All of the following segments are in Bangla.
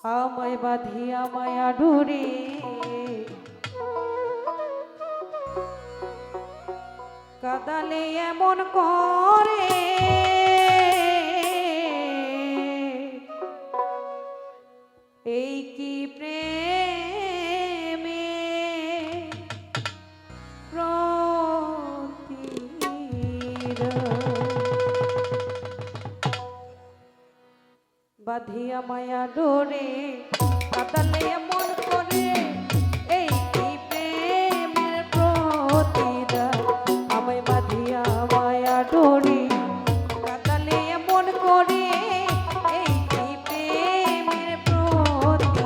আমায় বাঁধিয়া মায়া ডোরে কাদালে এমন করে এই কি প্রেমে বাঁধিয়া মায়া ডোরে কাদালে এমন করে এই কি প্রেমের প্রতিদান আমায় বাঁধিয়া মায়া ডোরে কাদালে এমন করে এই কি প্রেমের প্রতিদান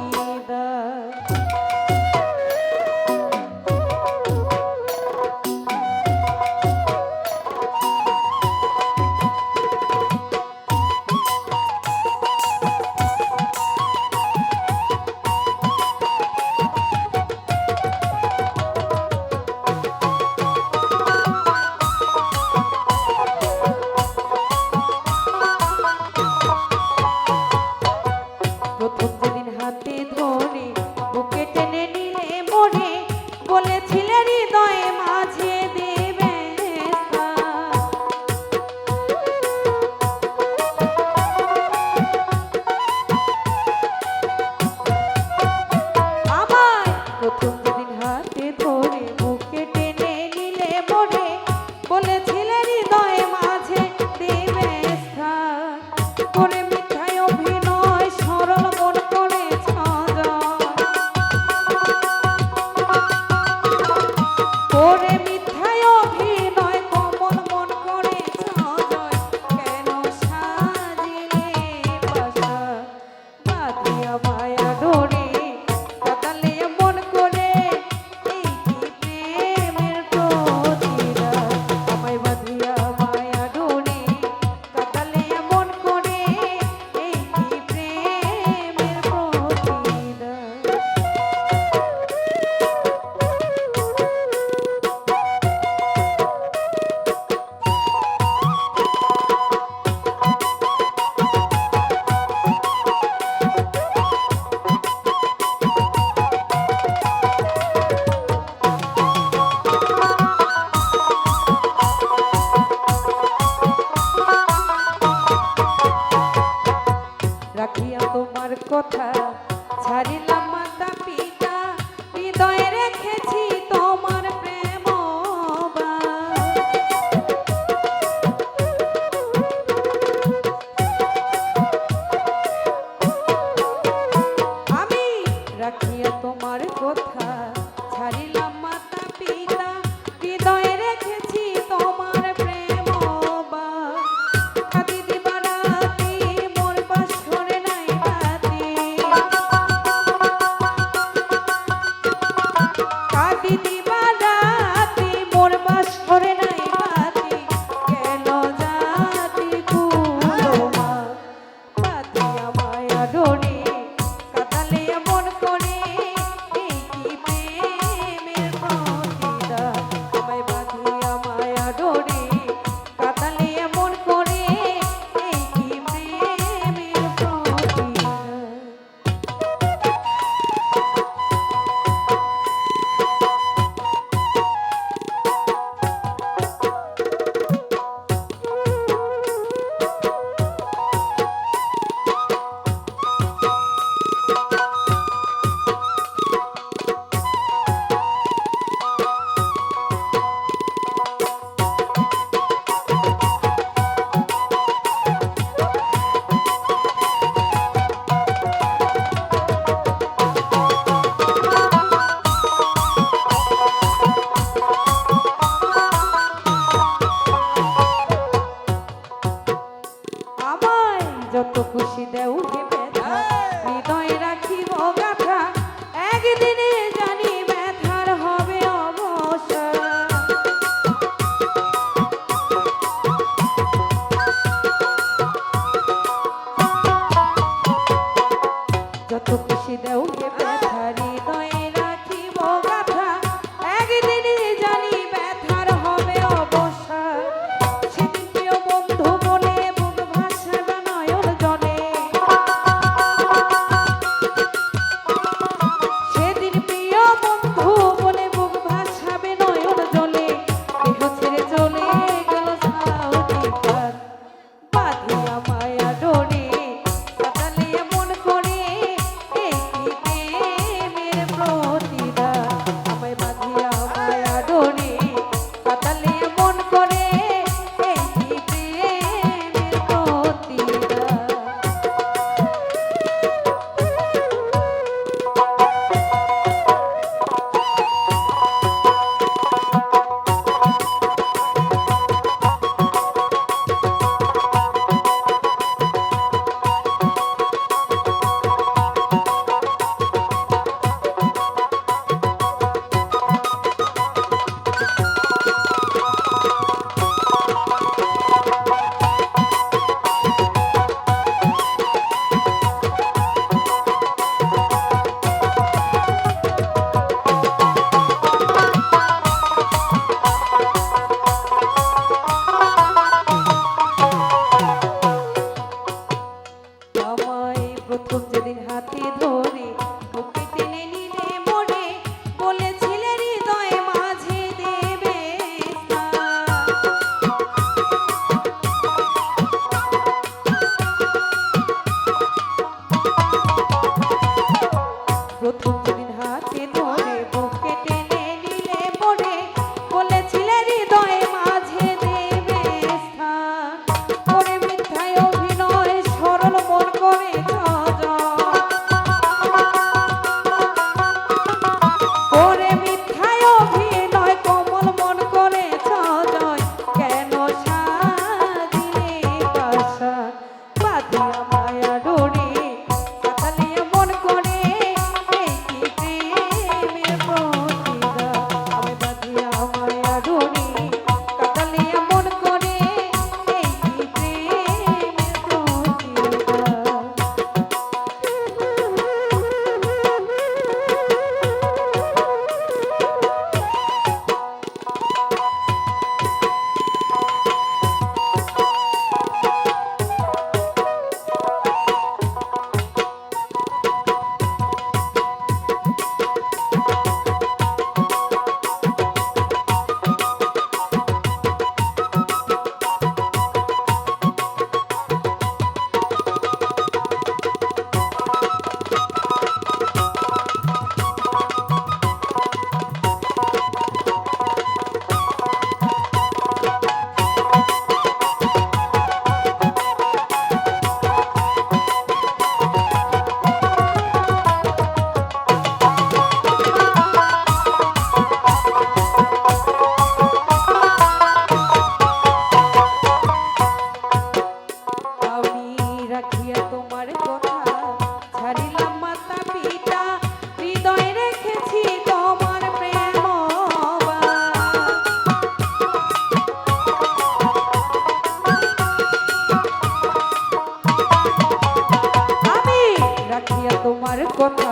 কথা ছাড়িলাম মাতা পিতা হৃদয়ে রেখেছি তোমার প্রেম আমি রাখিয়া তোমার কথা ছাড়িলাম মাতা পিতা হৃদয়ে রেখেছি তোমার প্রেম যত খুশি দেও হে ব্যথা হৃদয়ে রাখিব গাথা একদিনে জানি ব্যথার হবে অবসান যত খুশি দেও হে ব্যথা হৃদয়ে রাখিব গাথা একদিনে জানি ব্যথার হবে অবসান সেদিন প্রিয় বন্ধু বলে বুক ভাসাবে নয়ন জলে প্রথম যেদিন হাতে ধরে ওকে টেনে নিলে মোড়ে বলেছিলে হৃদয়ে মাঝে দেবে স্থান। প্রথম যেদিন হাতে ধরে বুকে টেনে নিলে মোড়ে বলেছিলে হৃদয়ে মাঝে দেবে স্থান। করে মিথ্যায় অভিনয় সরল মন করে করে মিথ্যায় অভিনয় কোমল মন করে জয় কেন সাজিলে বাসা বাঁধিয়া মায়া ডোরে কাতালিয়া মন করে এই কি প্রেমের প্রতিদান। আমি বাঁধিয়া মায়া ডোরে কাতালিয়া মন করে এই কি প্রেমের প্রতিদান। আমি রাখিয়া তোমার কথা ছাড়িলাম মাতা পিতা হৃদয়ে রেখেছি তোমার প্রেম আমি রাখিয়া তোমার কথা